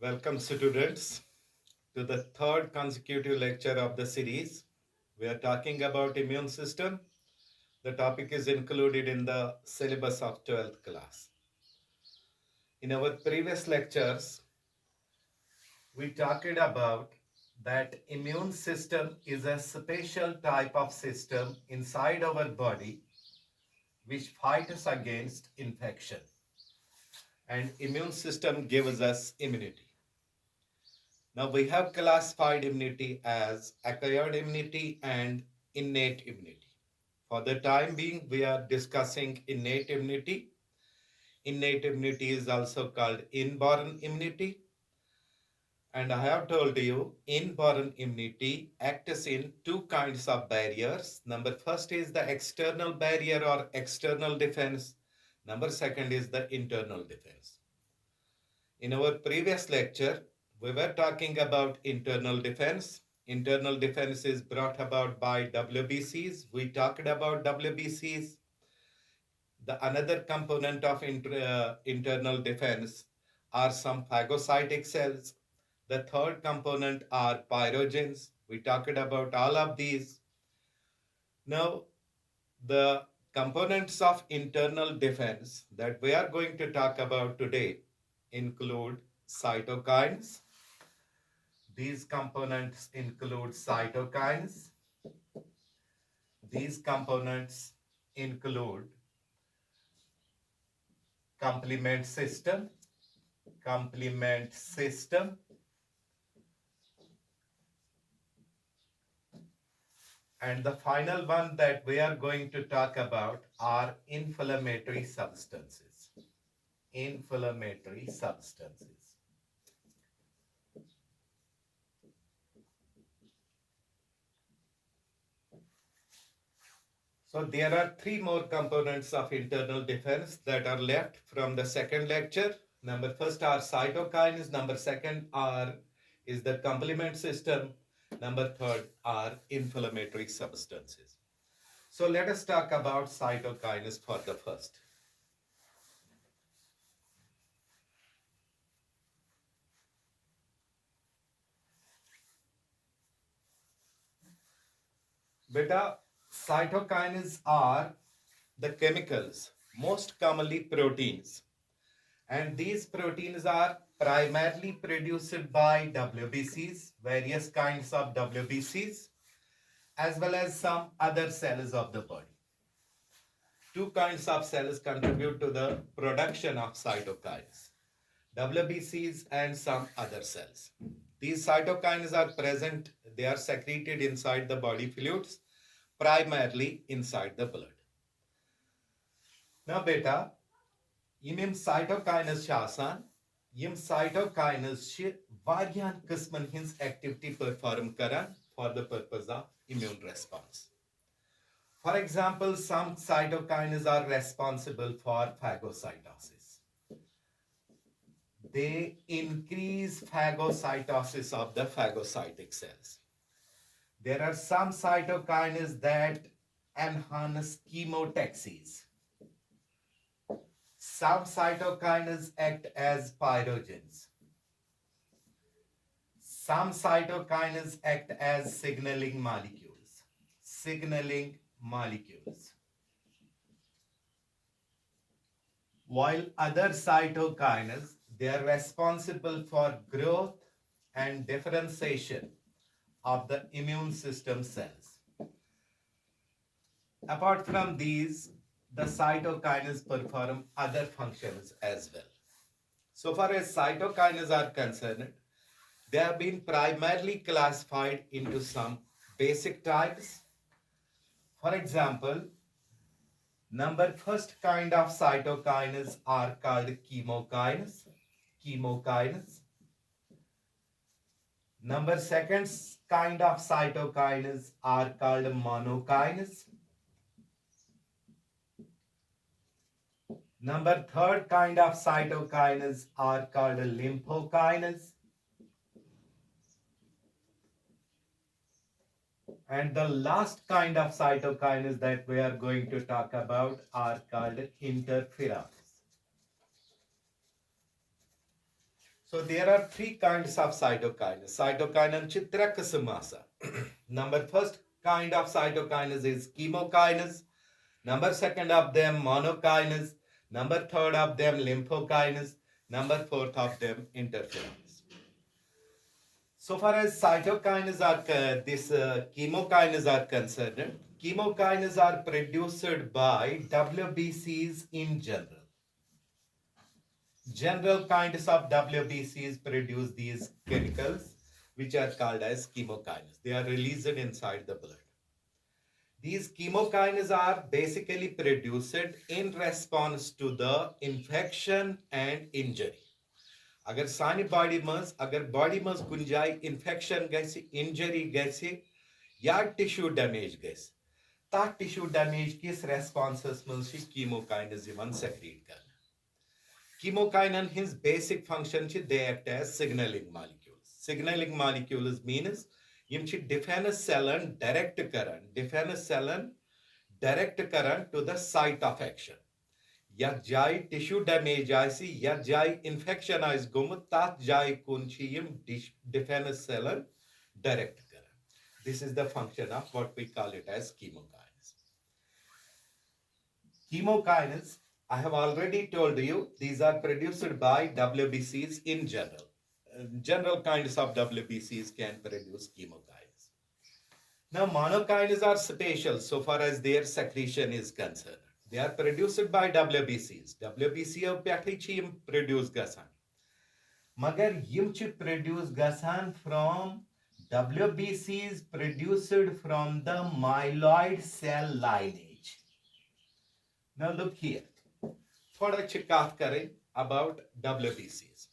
Welcome, students, to the third consecutive lecture of the series. We are talking about immune system. The topic is included in the syllabus of 12th class. In our previous lectures, we talked about that immune system is a special type of system inside our body which fights against infection, and immune system gives us immunity. Now we have classified immunity as acquired immunity and innate immunity. For the time being, we are discussing innate immunity. Innate immunity is also called inborn immunity. And I have told you, inborn immunity acts in two kinds of barriers. Number first is the external barrier or external defense. Number second is the internal defense. In our previous lecture, we were talking about internal defense. Internal defense is brought about by WBCs. We talked about WBCs. The another component of internal defense are some phagocytic cells. The third component are pyrogens. We talked about all of these. Now, the components of internal defense that we are going to talk about today include cytokines. These components include cytokines. These components include complement system, complement system, and the final one that we are going to talk about are inflammatory substances. Inflammatory substances. So there are three more components of internal defense that are left from the second lecture. Number first are cytokines. Number second is the complement system. Number third are inflammatory substances. So let us talk about cytokines for the first. Beta, cytokines are the chemicals, most commonly proteins. And these proteins are primarily produced by WBCs, various kinds of WBCs, as well as some other cells of the body. Two kinds of cells contribute to the production of cytokines, WBCs and some other cells. These cytokines are present, they are secreted inside the body fluids, primarily inside the blood. Now, beta, یِم cytokines چھِ آسان یِم cytokines چھِ واریاہن قٕسمن ہٕنٛز activity perform کران for the purpose of immune response. For example, some cytokines are responsible for phagocytosis. They increase phagocytosis of the phagocytic cells. There are some cytokines that enhance chemotaxis. Some cytokines act as pyrogens. Some cytokines act as signaling molecules. Signaling molecules. While other cytokines, they are responsible for growth and differentiation of the immune system cells. Apart from these, the cytokines perform other functions as well. So far as cytokines are concerned, they have been primarily classified into some basic types. For example, number first kind of cytokines are called chemokines. Chemokines. Number second kind of cytokines are called monokines. Number third kind of cytokines are called lymphokines. And the last kind of cytokines that we are going to talk about are called interferons. So there are three kinds of cytokines. Cytokine chitra kasamasa. Number first kind of cytokines is chemokines. Number second of them monokines. Number third of them lymphokines. Number fourth of them interferons. So far as cytokines are chemokines are concerned, chemokines are produced by WBCs in general. General kinds of WBCs produce these chemicals, which are called as chemokines. They are released inside the blood. These chemokines are basically produced in response to the infection and injury. अगर सानी body मज अगर body मज कुन जाय infection गसी injury गसी या tissue damage गसी ता tissue damage किस रेस्पॉन्सस मज कीमोकाइनस यमन सेक्रेट कर chemokinin his basic function they act as signaling molecules. Signaling molecules means yim chi defense cellen direct current to the site of action. Yat jai tissue damage आयसी yat jai infection आयस गुमत तात jai kun chi yim defense cellen direct current. This is the function of what we call it as chemokines. Chemokines, I have already told you, these are produced by WBCs in general. General kinds of WBCs can produce chemokines. Now, monokines are special so far as their secretion is concerned. They are produced by WBCs. WBC of Patrichium produce gasan. Magar yim chi produce gasan from WBCs produced from the myeloid cell lineage. Now look here. थोड़ा चिकात करें about WBCs.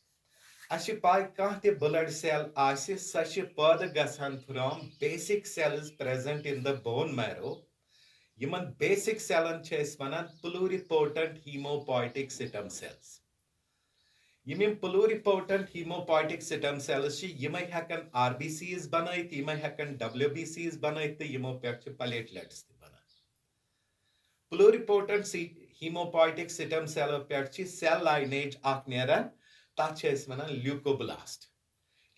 Ashe pai kahte blood cell आसे सच पैदा गसान from basic cells present in the bone marrow. Yman basic cellen छ इस वनान pluripotent hemopoietic stem cells. Yimim pluripotent hemopoietic stem cells छ yimai hekan RBCs बनाइत, yimai hekan WBCs बनाइत, yimo पे छ platelets बनाइत. Pluripotent hemopoietic stem cell पे cell lineage आक नेरन तात छ इस वनान leucoblast.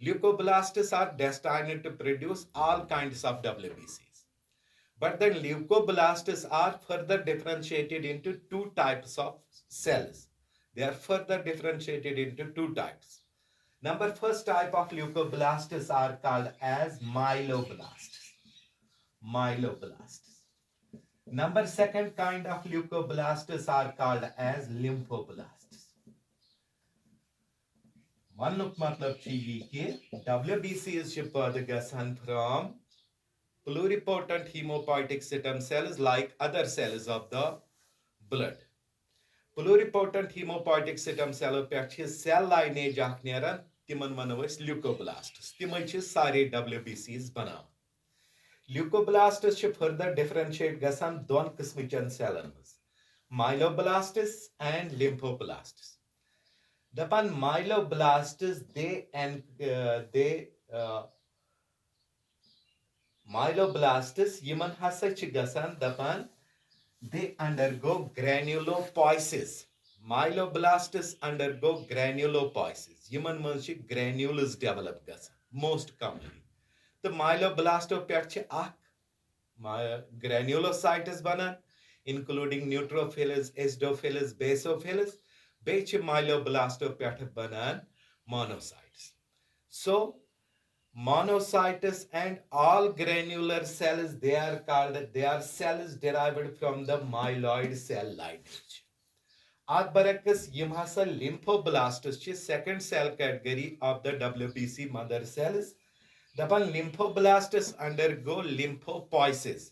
Leucoblasts are destined to produce all kinds of WBCs. But then leucoblasts are further differentiated into two types of cells. They are further differentiated into two types. Number first type of leucoblasts are called as myeloblasts. Myeloblasts. Number second kind of leucoblasts are called as lymphoblasts. One matlab chi ki WBC is पैदा गसान from pluripotent hemopoietic stem cells like other cells of the blood. Pluripotent hemopoietic stem cell पे cell lineage आख नेरन तिमन वनो अस leucoblasts. तिमन छ सारे WBCs बनाव. Leucoblasts छ further differentiate गसान दोन किस्मचन सेलन मज. Myeloblasts and lymphoblasts. Dapan myeloblasts myeloblasts yiman hasa ch gasan dapan they undergo granulopoiesis. Myeloblasts undergo granulopoiesis. Yiman man ch granules develop gasan most commonly. The myeloblast pe ch ak granulocytes banan including neutrophils, eosinophils, basophils. Beach myeloblast pe banan monocytes. So monocytes and all granular cells they are cells derived from the myeloid cell lineage. Adbarakas yimhasa lymphoblasts chi second cell category of the WBC mother cells. The lymphoblasts undergo lymphopoiesis,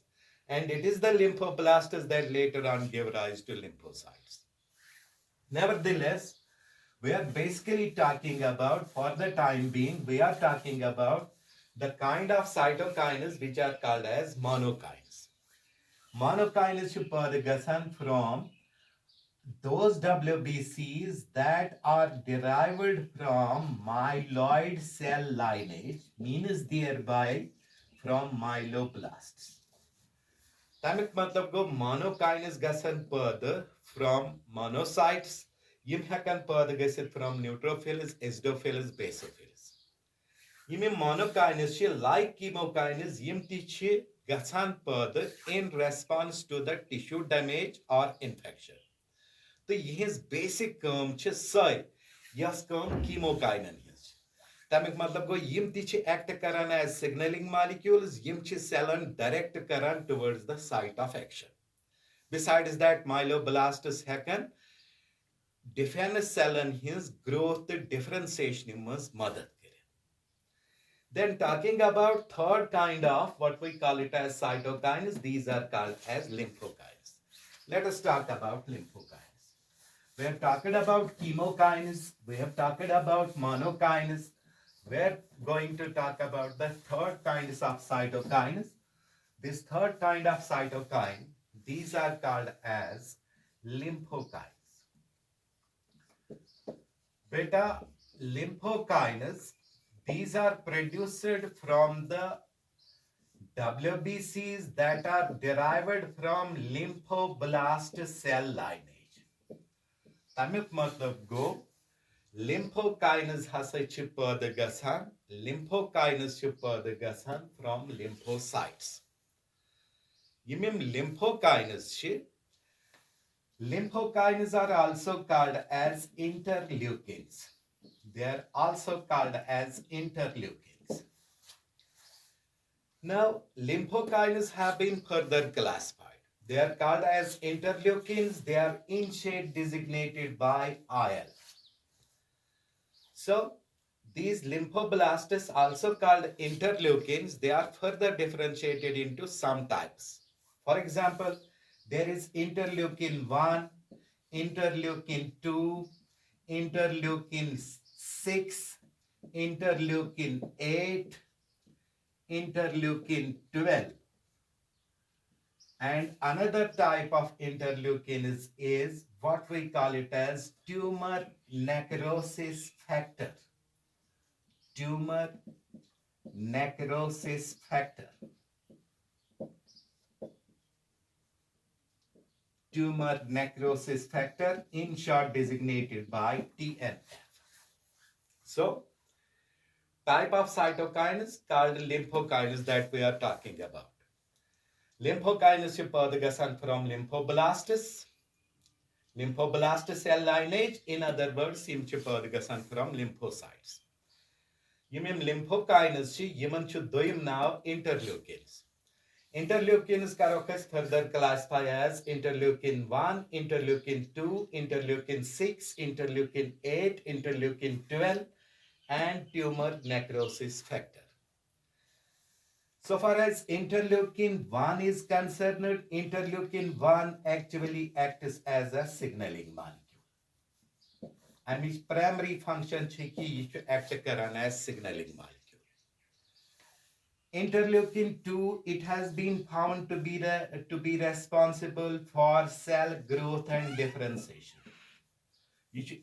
and it is the lymphoblasts that later on give rise to lymphocytes. Nevertheless, we are basically talking about, for the time being, we are talking about the kind of cytokines which are called as monokines. Monokines gasan from those WBCs that are derived from myeloid cell lineage, means thereby from myeloblasts. Tamik matlab go monokines gasan from monocytes Yim hekan pad gesitt from neutrophils, acidophils, basophils. Yim monokines like chemokines yim tiche gatsan pad in response to the tissue damage or infection. तो यह basic काम छ सै yes काम chemokinin hints तमिक मतलब गो Yim ति छ act करन as signaling molecules यिम छ cellin direct करन towards the site of action. Besides that, myeloblastus hekan defend cellin his growth differentiation must mother. Then talking about third kind of what we call it as cytokines, these are called as lymphokines. Let us talk about lymphokines. We have talked about chemokines, we have talked about monokines. We are going to talk about the third kinds of cytokines. This third kind of cytokine, these are called as lymphokines. Beta, lymphokines, these are produced from the WBCs that are derived from lymphoblast cell lineage. Tamik matlab go, lymphokines hasa chh paida gasan, lymphokines chh paida gasan from lymphocytes. Yimim lymphokines chh, lymphokines are also called as interleukins. They are also called as interleukins. Now, lymphokines have been further classified. They are called as interleukins. They are in shade designated by IL. So, these lymphoblasts, also called interleukins, they are further differentiated into some types. For example, there is interleukin 1, interleukin 2, interleukin 6, interleukin 8, interleukin 12. And another type of interleukin is what we call it as tumor necrosis factor. Tumor necrosis factor. Tumor necrosis factor, in short designated by TNF. So, type of cytokines called lymphokines that we are talking about. Lymphokines are from lymphoblastis. Lymphoblast cell lineage, in other words, from lymphocytes. Yimim lymphokines yiman chu doim now interleukins. Interleukins karokas further classify as interleukin 1, interleukin 2, interleukin 6, interleukin 8, interleukin 12, and tumor necrosis factor. So far as interleukin 1 is concerned, interleukin 1 actually acts as a signaling molecule. And its primary function is to act as signaling molecule. Interleukin 2, it has been found to be responsible for cell growth and differentiation.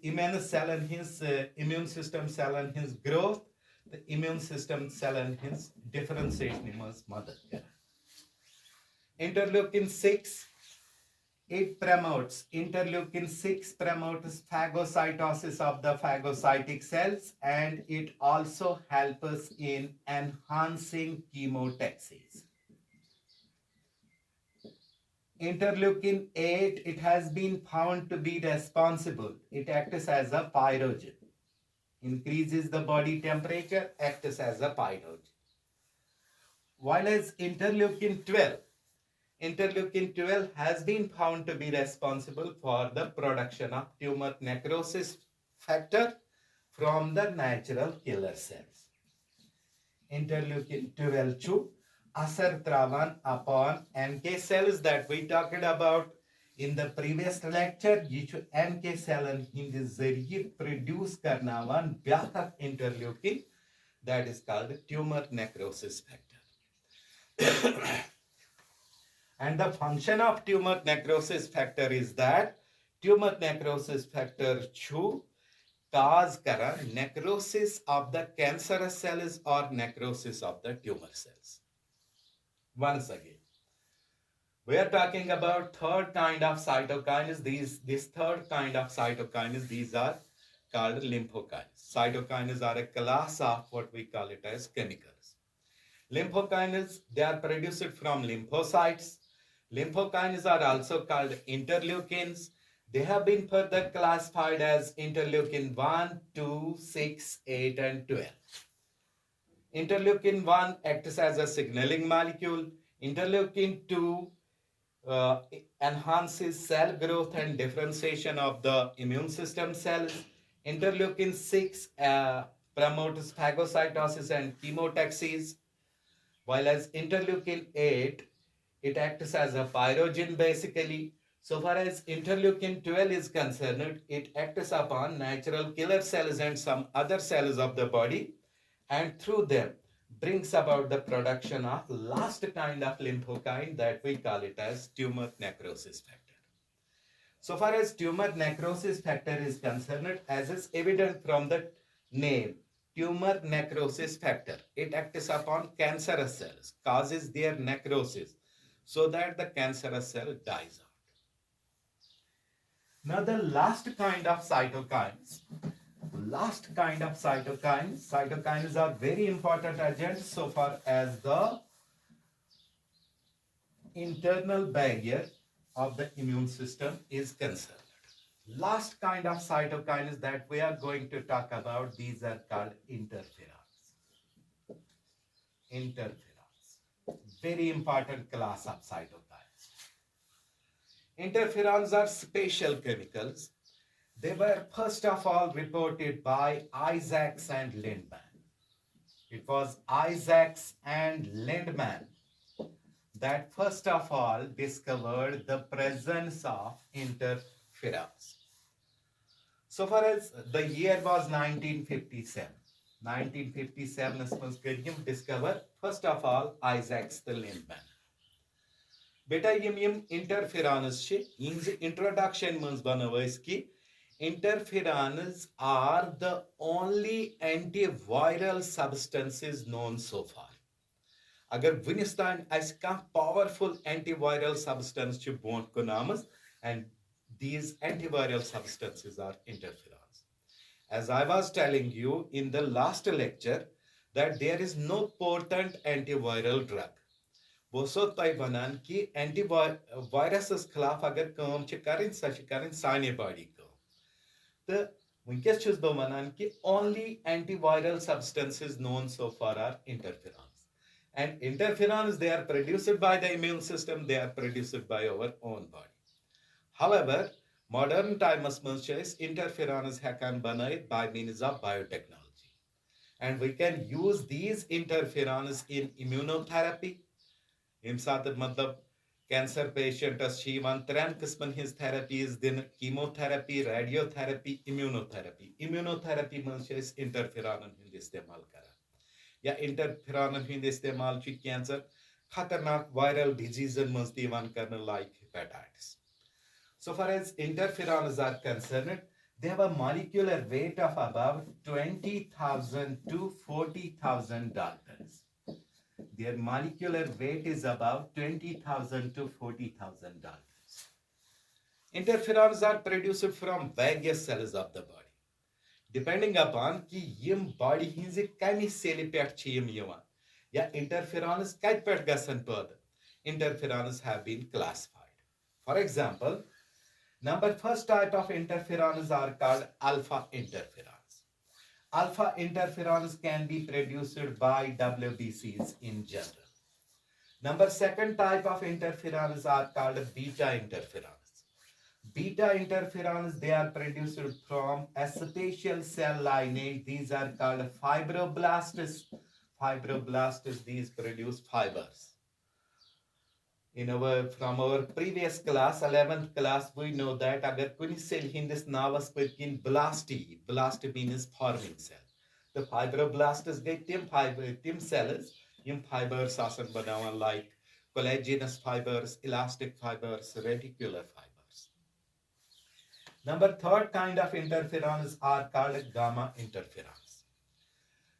Immune cell and his immune system cell and his growth, the immune system cell and his differentiation must mother. Interleukin 6, interleukin 6 promotes phagocytosis of the phagocytic cells, and it also helps in enhancing chemotaxis. Interleukin 8, it has been found to be responsible. It acts as a pyrogen. Increases the body temperature, acts as a pyrogen. While as interleukin 12 has been found to be responsible for the production of tumor necrosis factor from the natural killer cells. Interleukin 12 chu asar travan upon NK cells that we talked about in the previous lecture. Ye chu NK cell and hindi zariye produce karnavan byakak interleukin that is called tumor necrosis factor. And the function of tumor necrosis factor is that tumor necrosis factor chu cause kara necrosis of the cancerous cells or necrosis of the tumor cells. Once again, We are talking about third kind of cytokines. This third kind of cytokines, these are called lymphokines. Cytokines are a class of what we call it as chemicals. Lymphokines, they are produced from lymphocytes. Lymphokines are also called interleukins. They have been further classified as interleukin 1, 2, 6, 8, and 12. Interleukin 1 acts as a signaling molecule. Interleukin 2 uh, enhances cell growth and differentiation of the immune system cells. Interleukin 6 promotes phagocytosis and chemotaxis, while as interleukin 8, it acts as a pyrogen basically. So far as interleukin 12 is concerned, it acts upon natural killer cells and some other cells of the body, and through them brings about the production of last kind of lymphokine that we call it as tumor necrosis factor. So far as tumor necrosis factor is concerned, as is evident from the name, tumor necrosis factor, it acts upon cancerous cells, causes their necrosis so that the cancerous cell dies out. Now the last kind of cytokines are very important agents so far as the internal barrier of the immune system is concerned. Last kind of cytokines that we are going to talk about, these are called interferons. Interferons. Very important class of cytokines. Interferons are special chemicals. They were first of all reported by Isaacs and Lindman. It was Isaacs and Lindman that first of all discovered the presence of interferons. So far as the year was 1957. 1957 was discovered first of all Isaacs the Lindman. Beta yim interferons in the introduction means banavaiski. Interferons are the only antiviral substances known so far. अगर विनिस्तान ऐसे का powerful antiviral substance च bond को नामस, and these antiviral substances are interferons. As I was telling you in the last lecture that there is no potent antiviral drug. वो सो तय बनान कि antivirus खिलाफ अगर काम च करें सा च करें साने बॉडी को तो वंकस छुस बो वनान कि only antiviral substances known so far are interferons. And interferons, they are produced by the immune system, they are produced by our own body. However, modern times interferons can be made by means of biotechnology. And we can use these interferons in immunotherapy. In matlab cancer patient three qisman therapies din chemotherapy, radiotherapy, immunotherapy. Immunotherapy means interferon hind istemal kara. या interferon Hind इस्तेमाल ची cancer खतरनाक viral डिजीजन मज दिवान करने like hepatitis. So far as interferons are concerned, they have a molecular weight of about 20,000 to 40,000 Daltons. Their molecular weight is about 20,000 to 40,000 Daltons. Interferons are produced from various cells of the body. Depending upon कि यम body hinge कमी cell पेट छ यम यवान या interferons कत पेट गसन पैदा. Interferons have been classified. For example, first type of interferons are called alpha interferons. Alpha interferons can be produced by WBCs in general. Second type of interferons are called beta interferons. Beta interferons, they are produced from a special cell lineage. These are called fibroblasts. Fibroblasts, these produce fibers. From our previous class, 11th class, we know that agar kuni cell hindis navas perkin blast means forming cell. The fibroblasts get tim cells, yim fibers asan banawan like collagenous fibers, elastic fibers, reticular fibers. Third kind of interferons are called gamma interferons.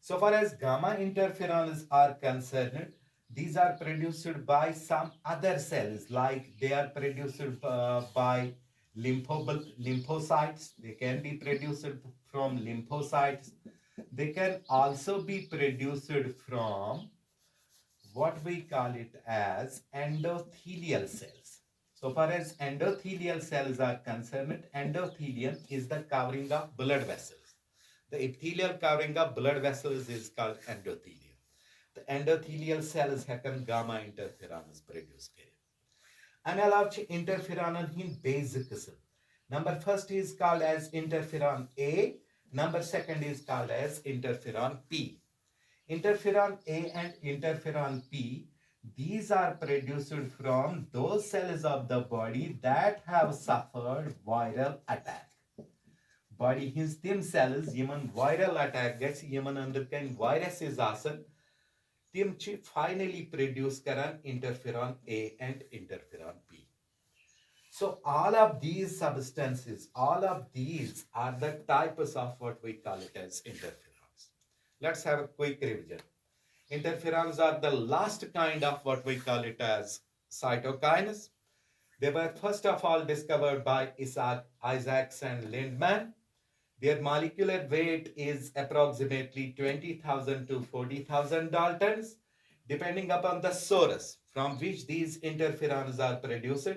So far as gamma interferons are concerned, These are produced by some other cells, like they are produced by lymphocytes. They can be produced from lymphocytes. They can also be produced from what we call it as endothelial cells. So far as endothelial cells are concerned, endothelium is the covering of blood vessels. The epithelial covering of blood vessels is called endothelium. The endothelial cells happen gamma interferons produce kere. Analog interferon in basic qism. Number first is called as interferon A. Number second is called as interferon P. Interferon A and interferon P, these are produced from those cells of the body that have suffered viral attack. Body his them cells, yemen viral attack gets yemen under kind viruses asan, tim chi finally produce karan interferon A and interferon P. So all of these substances, all of these are the types of what we call it as interferons. Let's have a quick revision. Interferons are the last kind of what we call it as cytokines. They were first of all discovered by Isaacs and Lindman. Their molecular weight is approximately 20,000 to 40,000 Daltons, depending upon the source from which these interferons are produced.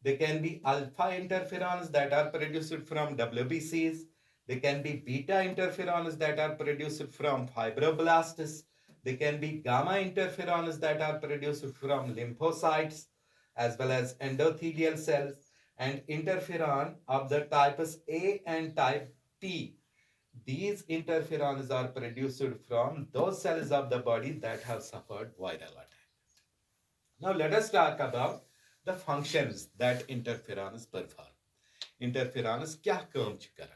They can be alpha interferons that are produced from WBCs. They can be beta interferons that are produced from fibroblasts. They can be gamma interferons that are produced from lymphocytes as well as endothelial cells, and interferon of the types A and type T. These interferons are produced from those cells of the body that have suffered viral attack. Now let us talk about the functions that interferons perform. Interferons kya kaam ch karan?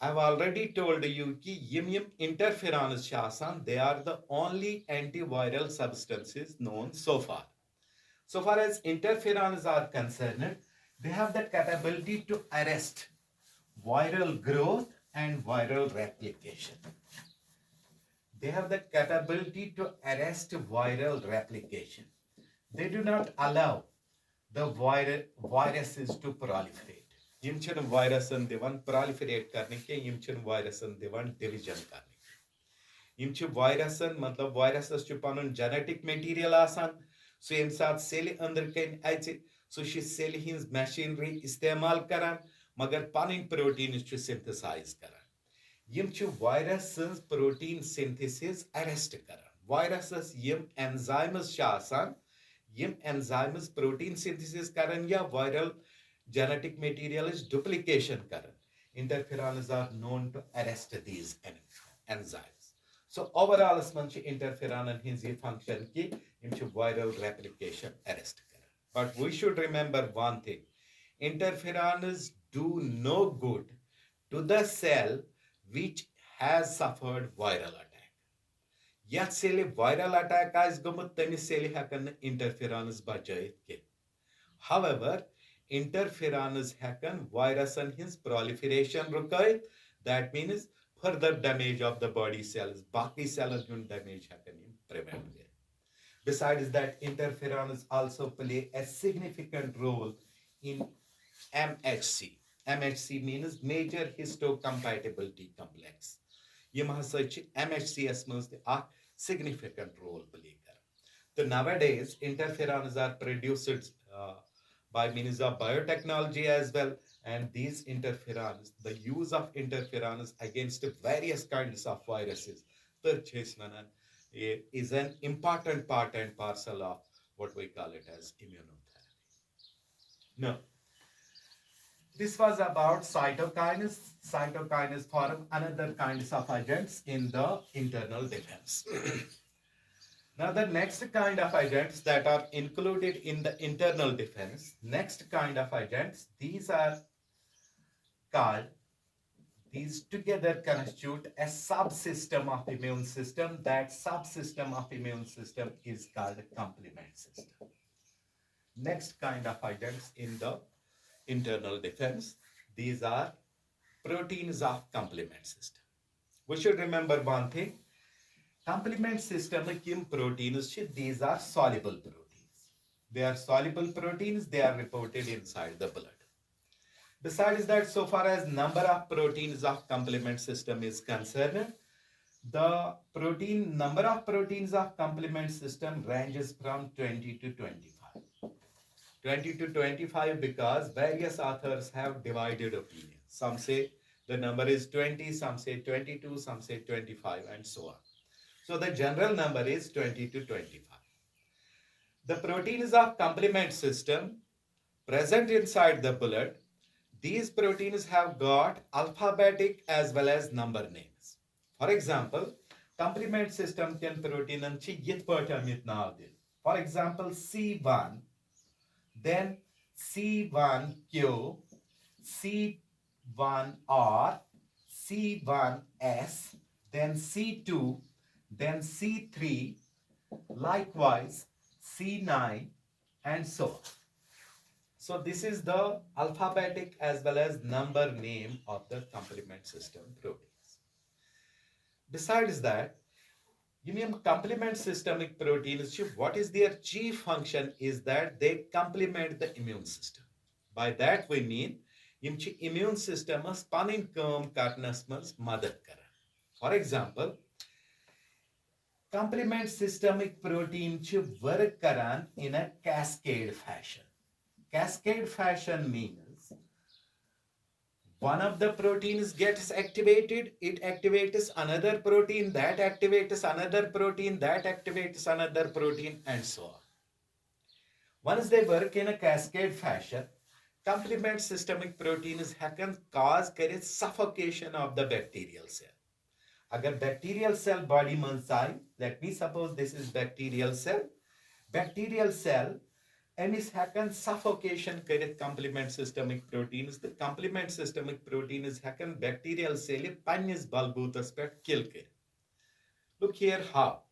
I've already told you कि yim interferons shasan, they are the only antiviral substances known so far. So far as interferons are concerned, they have the capability to arrest viral growth and viral replication. They have the capability to arrest viral replication. They do not allow the viruses to proliferate. Yim chun virusen divan proliferate karne ke, yim chun virusen divan division karne. Yim chu virusen matlab viruses chu panun genetic material asan. So yem saat cell under kain ache, so she cell hins machinery istemal karan, magar panin protein chu synthesize karan. Yim chu viruses protein synthesis arrest karan. Viruses yim enzymes shasan, yim enzymes protein synthesis karan ya viral genetic material is duplication karan. Interferons are known to arrest these enzymes. So overall asmanchi interferon and his function ki into viral replication arrest karan. But we should remember one thing. Interferons do no good to the cell which has suffered viral attack. Yat cell viral attack as gomut temis cell hakan interferons bajayit ke. However, interferons hakan virus and his proliferation rukayit. That means further damage of the body cells. Baki cell damage hakan prevent. Besides that, interferons also play a significant role in MHC. MHC means major histocompatibility complex. Yim hasa MHCS means a significant role play. So nowadays, interferons are produced by means of biotechnology as well. And these interferons, the use of interferons against various kinds of viruses, is an important part and parcel of what we call it as immunotherapy. Now, this was about cytokines. Cytokines form another kinds of agents in the internal defense. Now, the next kind of agents that are included in the internal defense, next kind of agents, these are called, these together constitute a subsystem of immune system. That subsystem of immune system is called complement system. Next kind of agents in the internal defense, these are proteins of complement system. We should remember one thing. Complement systemic proteins, these are soluble proteins. They are soluble proteins, they are reported inside the blood. Besides that, so far as number of proteins of complement system is concerned, the protein number of proteins of complement system ranges from 20 to 25. 20 to 25 because various authors have divided opinions. Some say the number is 20, some say 22, some say 25, and so on. So the general number is 20 to 25. The proteins of complement system present inside the blood, these proteins have got alphabetic as well as number names. For example, complement system can protein yit amit nav din. For example, C1, then C1Q, C1R, C1S, then C2, then C3, likewise C9, and so on. So this is the alphabetic as well as number name of the complement system proteins. Besides that, complement systemic proteins, what is their chief function is that they complement the immune system. By that we mean, immune system panin kam karnas mas madad karan. For example, complement systemic protein work karan in a cascade fashion. Cascade fashion means one of the proteins gets activated, it activates another protein, that activates another protein, that activates another protein, and so on. Once they work in a cascade fashion, complement systemic proteins can cause suffocation of the bacterial cell. Agar bacterial cell body mansai, let me suppose this is bacterial cell. Bacterial cell emis hakan suffocation karit complement systemic proteins. The complement systemic protein is hakan bacterial cell pannis balbutas pet kill karit. Look here how.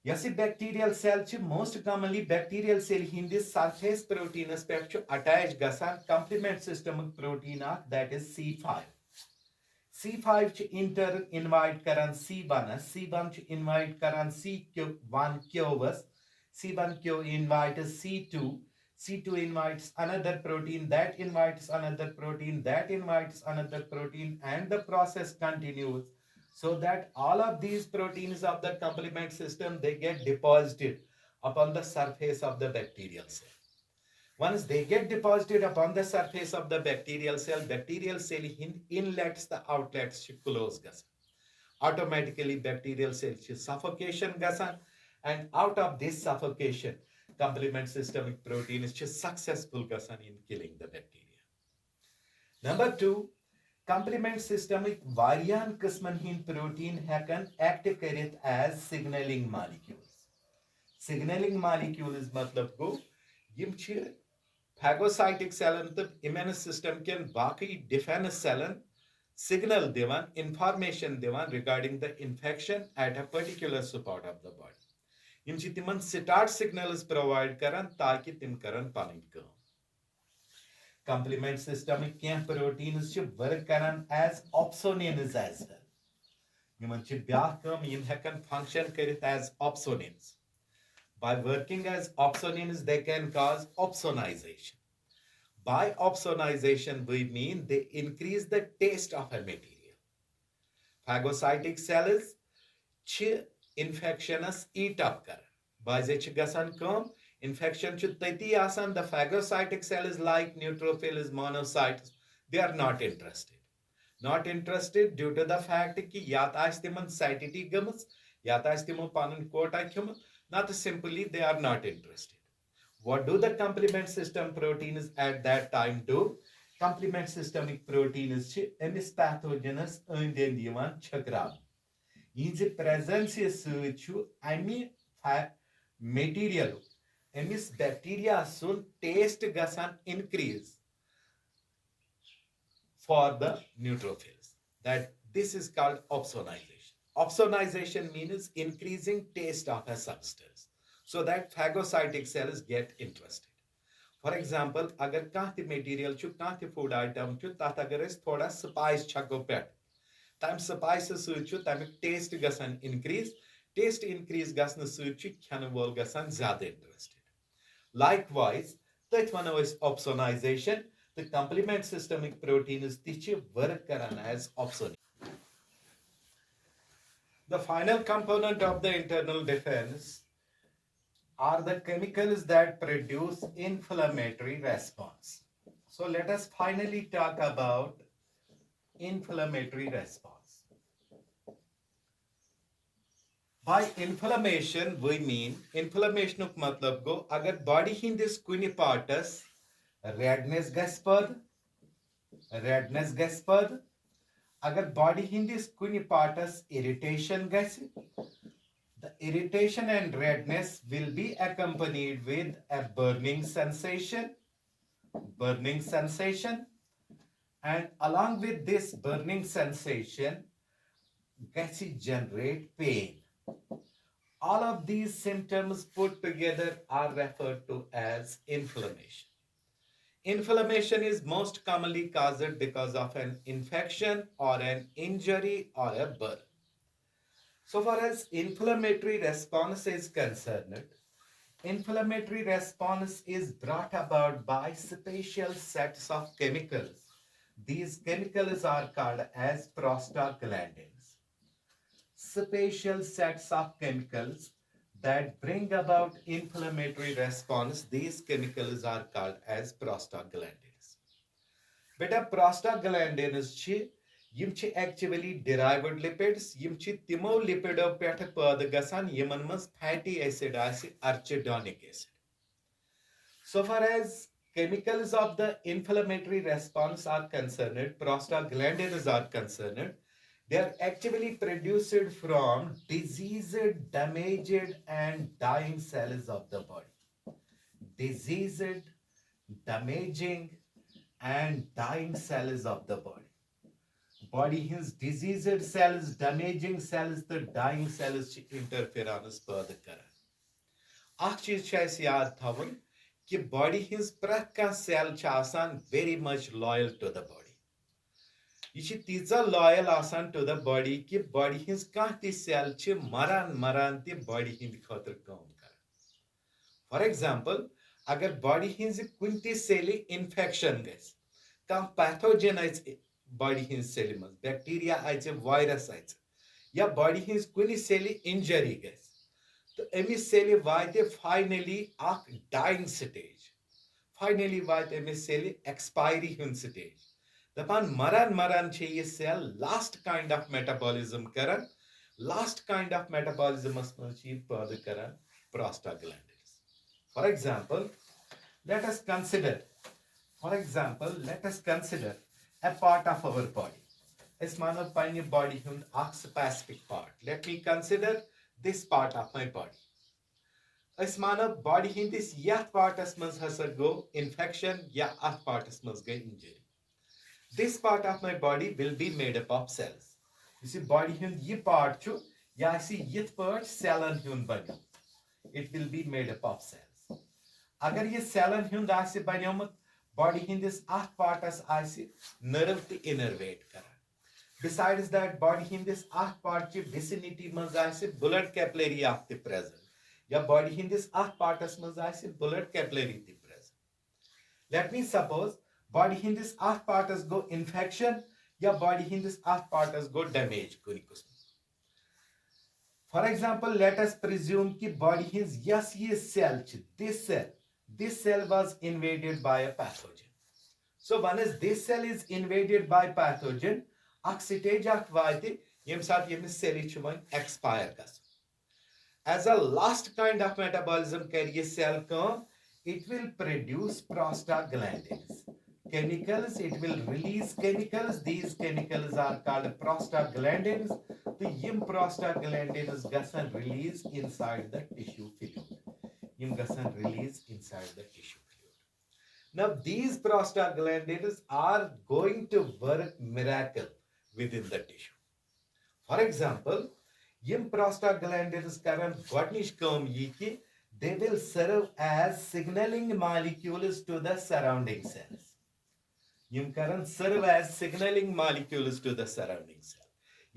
Yasi bacterial cell most commonly bacterial cell hindi surface protein aspect attached gasan complement systemic protein that is C5. C5 च inter invite करन C1 C1 च invite करन C1 क्योवस C1 क्यो invite C2 C2 invites another protein that invites another protein that invites another protein, and the process continues, so that all of these proteins of the complement system they get deposited upon the surface of the bacterial cell. Once they get deposited upon the surface of the bacterial cell inlets the outlets close gasan. Automatically bacterial cell suffocation gasan, and out of this suffocation, complement systemic protein is successful gasan in killing the bacteria. Number 2, complement systemic variant qisman hin protein hekan act karit as signaling molecules. Signaling molecule is matlab go yim phagocytic cell and the immune system can baki defense cell signal devan information devan regarding the infection at a particular spot of the body. Yim timan start signals provide karan taki tim karan panin kam. Complement systemic proteins work karan as opsonins as well. Yim byak kam yim hekan function karit as opsonins. By working as opsonins, they can cause opsonization. By opsonization, we mean they increase the taste of a material. Phagocytic cells infectionous eat up kar. By gasan kam infection tati asan, the phagocytic cell is like neutrophil is monocytes. They are not interested. Not interested due to the fact that yata istiman satiety gamas, yata istimo panan kota khumas. Not simply they are not interested. What do the complement system proteins at that time do? Complement systemic proteins emis pathogenous divan chakram. Is presence ami material emis bacteria soon taste gasan increase for the neutrophils. That this is called opsonization. Opsonization means increasing taste of a substance so that phagocytic cells get interested. For example, agar kahti material chu kahti food item chu tat agar is thoda spice chako pet. Tame spices suchu tame taste gasan increase. Taste increase gasna suchu khen wol gasan zyada interested. Likewise, that one is opsonization. The complement systemic protein is tiche work karan as opsonation. The final component of the internal defense are the chemicals that produce inflammatory response. So let us finally talk about inflammatory response. By inflammation, we mean inflammation of matlab go agar body hindis kuni partas redness gaspad agar body hindis kuni partas irritation gas, the irritation and redness will be accompanied with a burning sensation, and along with this burning sensation, gets generate pain. All of these symptoms put together are referred to as inflammation. Inflammation is most commonly caused because of an infection or an injury or a burn. So far as inflammatory response is concerned, inflammatory response is brought about by special sets of chemicals. These chemicals are called as prostaglandins. Special sets of chemicals that bring about inflammatory response, these chemicals are called as prostaglandins. Beta prostaglandins yim chi actually derived lipids, yim chi timo lipido petha pada gasan yiman mas fatty acid asi arachidonic acid. So far as chemicals of the inflammatory response are concerned, prostaglandins are concerned, they are actually produced from diseased, damaged, and dying cells of the body. Diseased, damaging, and dying cells of the body. Body his diseased cells, damaging cells, the dying cells interferons पैदा करन. Akh चीज छ अस याद थवन कि body his प्रथ का cell छ आसान very much loyal to the body. ये तीजा loyal आसान to the body कि body his कह ती cell छ मरान ती body हिंद खतर काम कर. For example, अगर body hinge Kunti cell infection गस, कह pathogen eyes body hinge cell मज, bacteria आइज virus आइज, या body हिंज कुनी cell injury गस, तो अमिस cell वाइते finally आख dying stage, finally वाइते Amish cell expiry हुन stage. दपान मरान छे ये cell last kind of metabolism Karan, last kind of metabolism मची पैदा करन prostaglandins. For example, let us consider a part of our body. Is mano pani body hund a specific part. Let me consider this part of my body. Is mano body hund is yat part as mans hasa go infection ya at part as mans go injury. This part of my body will be made up of cells. You see body hund ye part chu ya I see yit part cell and hund bani. It will be made up of cells. अगर ये सेलन हुंद आसे बनियोमत body hindis ath partas आसे nerve te innervate करा. Besides that, body hindis ath part ची vicinity मज आसे blood capillary आते present. या body hindis ath partas मज आसे blood capillary te present. Let me suppose body hindis ath partas go infection या body hindis ath partas go damage kuni kusm. For example, let us presume कि body his yes ये cell ची, this cell was invaded by a pathogen. So one is this cell is invaded by pathogen, ak stage ak vaite yem sat yem cell chuvan expire gas. As a last kind of metabolism carry cell come, it will produce prostaglandins. Chemicals, it will release chemicals. These chemicals are called prostaglandins. The yim prostaglandins gasan release inside the tissue fluid. Release inside the tissue fluid. Now these prostaglandins are going to work miracle within the tissue. For example, yim prostaglandins karan godnish kam yiki, they will serve as signaling molecules to the surrounding cells. Yim karan serve as signaling molecules to the surrounding cell.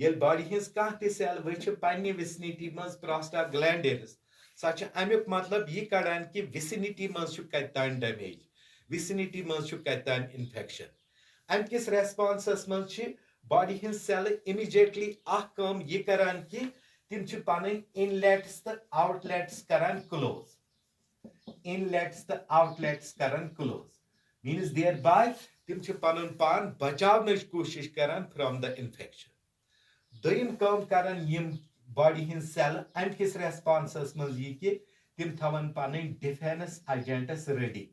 Yel body his kahti cell which pani vicinity mas prostaglandins. Such amuk matlab ye kadan ki vicinity mas chu kaitan damage. Vicinity mas chu kaitan infection. And kis responses mas chi body his cell immediately akam ye karan ki tim chu panin inlets the outlets karan close. Inlets the outlets karan close. Means thereby tim chu panun pan bachavnach koshish karan from the infection. Doim kam karan yim body hin cell and his responses maz ye ki tim thavan panin defense agents ready.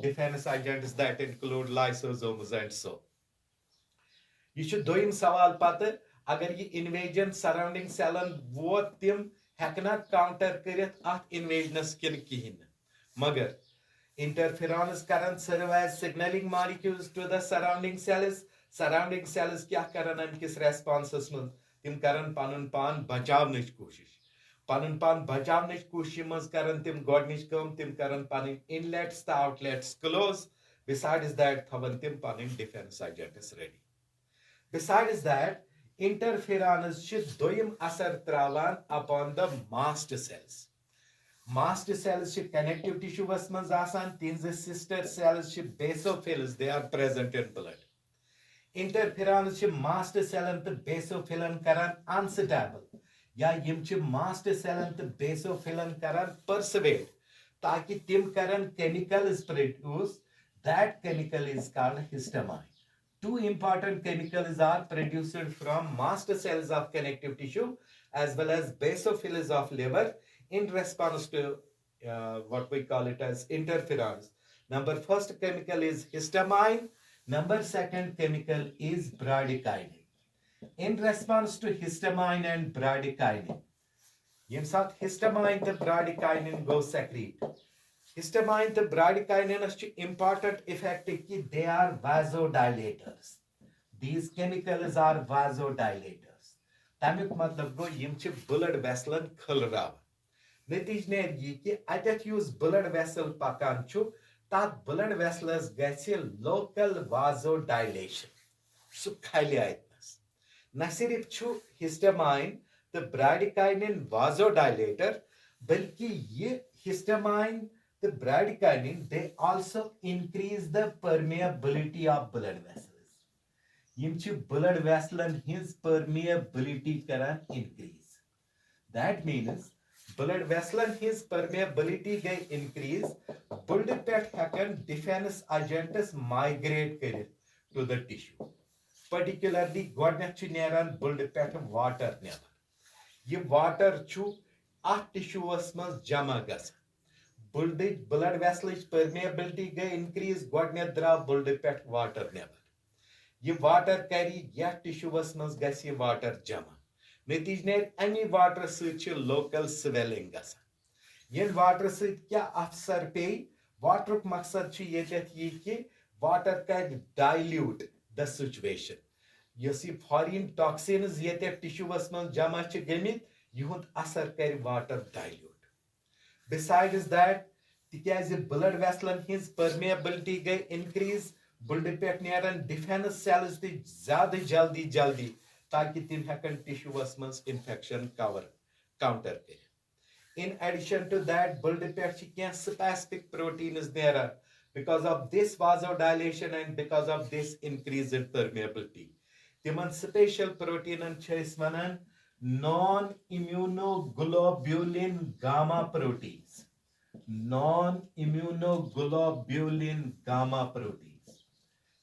Defense agents that include lysosomes and so. You should doim sawal pata agar ye invasion surrounding cellon what tim hekna counter karit at invasionus kin kihin. Magar interferons current serve as signaling molecules to the surrounding cells. Surrounding cells क्या करन am किस responses में tim करन panun pan बचावनेच कोशिश panun pan बचावनेच कोशिश में करन tim godniच काम tim Karan panin inlets the outlets close. Besides that thavan tim panin defense agent is ready. Besides that interferons should doim asar travan upon the mast cells. Mast cells should connective tissue was manz asan, tinze sister cells should basophils, they are present in blood. Interferons should mast cell and the basophilin karan unstable. Ya yim should mast cell and the basophilin karan perseverate. Taki tim karan chemical is produced, that chemical is called histamine. Two important chemicals are produced from mast cells of connective tissue as well as basophils of liver in response to what we call it as interferons. Number first chemical is histamine. Number second chemical is bradykinin. In response to histamine and bradykinin, yem saat histamine the bradykinin go secrete. Histamine the bradykinin is important effect ki they are vasodilators. These chemicals are vasodilators. Tamik matlab go yim chi blood vessel khulrav. Netij ne ye ki atat use blood vessel pakan chu tat blood vessels gesi local vasodilation. Su khali aitnas. Nasirip chu histamine the bradykinin vasodilator balki ye histamine the bradykinin they also increase the permeability of blood vessels. Yim chi blood vessel and his permeability karan increase. That means blood vessel and his permeability gay increase. Blood pet hakan defense agents migrate karit to the tissue. Particularly godnek chu neran blood pet water never. Ye water chu at tissue was jama gas. Blood vessel permeability gay increase godnek dra blood pet water never. Ye water carry yet tissue was gasi water jama. Netij ne any water such local swelling gasa. Yen water such kya afsar pay water maksad chi yetet ye ki water can dilute the situation. Yesi foreign toxins yetet tissue was jama chi gemit yuhut asar carry water dilute. Besides that, tikyazi blood vessel and his permeability gay increase blood pet nearan defense cells the zyada jaldi ताकि तिम हेकन tissue was infection counter करे. In addition to that, blood pet chi specific proteins there because of this vasodilation and because of this increase in permeability. Timan special protein and chase vanan non-immunoglobulin gamma proteins. Non-immunoglobulin gamma proteins.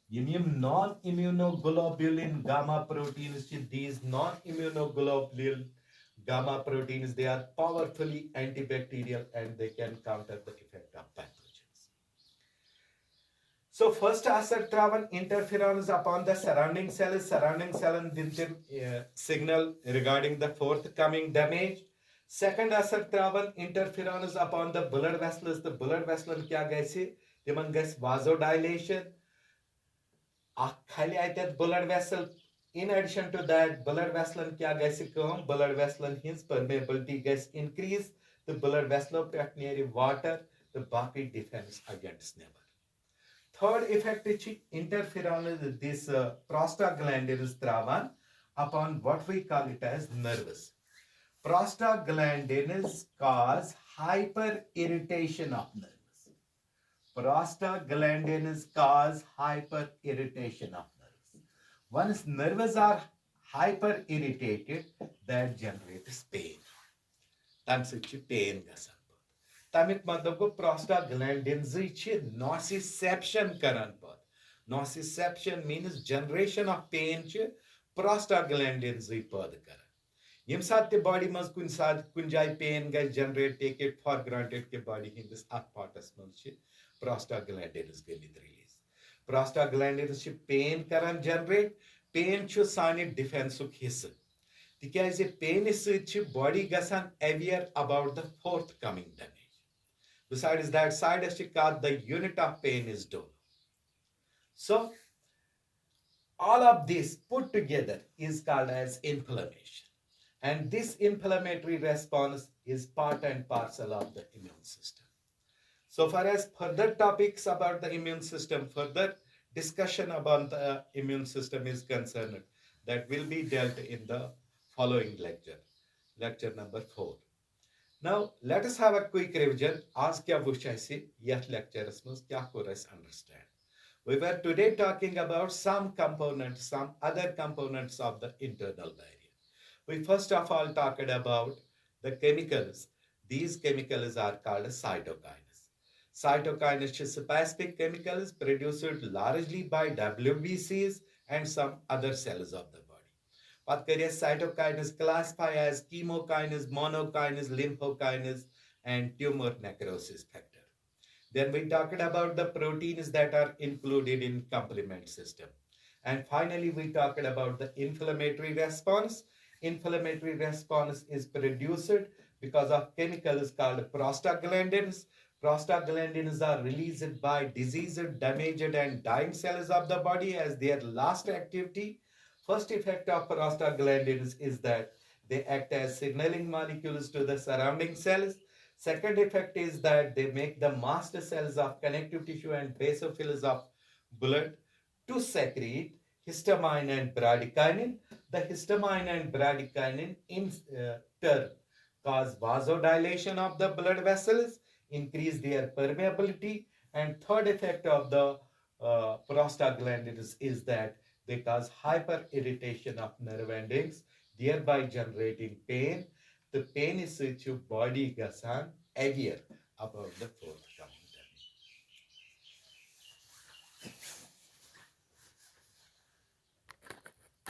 Yim non-immunoglobulin gamma proteins, these non-immunoglobulin gamma proteins, they are powerfully antibacterial and they can counter the effect of pathogens. So first asar travan interferons upon the surrounding cell and signal regarding the forthcoming damage. Second asar travan interferons upon the blood vessels. The blood vessel kya gaise? Timan gas vasodilation. Blood vessel. In addition to that, blood vessel kya gaise kam? Blood vessel his permeability gets increase. The blood vessel pet near water. The baki defense against never. Third effect is interferon this prostaglandins travan upon what we call it as nervous. Prostaglandins cause hyper irritation of nerves. Prostaglandins cause hyper irritation of nerves. Once nerves are hyper irritated, that generates pain. Tam sitchi pain gasan. Tamik matlab go prostaglandins nociception karan pod. Nociception means generation of pain ch prostaglandins pod karan. Yem sat te body mas kun sat kun jai pain guys generate take it for granted ke body in this at partas mas ch prostaglandins gilid release. Prostaglandins ch pain karan generate pain ch sani defense uk hissa. تِکیٛازِ pain سۭتۍ چھِ body گژھان aware about the forthcoming damage. Besides that, side called the unit of pain is dollar. So, all of this put together is called as inflammation. And this inflammatory response is part and parcel of the immune system. So far as further topics about the immune system, further discussion about the immune system is concerned, that will be dealt in the following lecture, lecture number 4. Now, let us have a quick revision. Ask kya wuchaisi, yet lectures mus kya kores understand. We were today talking about some components, some other components of the internal barrier. We first of all talked about the chemicals. These chemicals are called cytokines. Cytokines are specific chemicals produced largely by WBCs and some other cells of the body. What cytokines classify as chemokines, monokines, lymphokines, and tumor necrosis factor. Then we talked about the proteins that are included in complement system. And finally, we talked about the inflammatory response. Inflammatory response is produced because of chemicals called prostaglandins. Prostaglandins are released by diseased, damaged, and dying cells of the body as their last activity. First effect of prostaglandins is that they act as signaling molecules to the surrounding cells. Second effect is that they make the master cells of connective tissue and basophils of blood to secrete histamine and bradykinin. The histamine and bradykinin in turn cause vasodilation of the blood vessels, increase their permeability, and third effect of the prostaglandins is that they cause hyper irritation of nerve endings, thereby generating pain. The pain is such a body gasan aware about the forthcoming.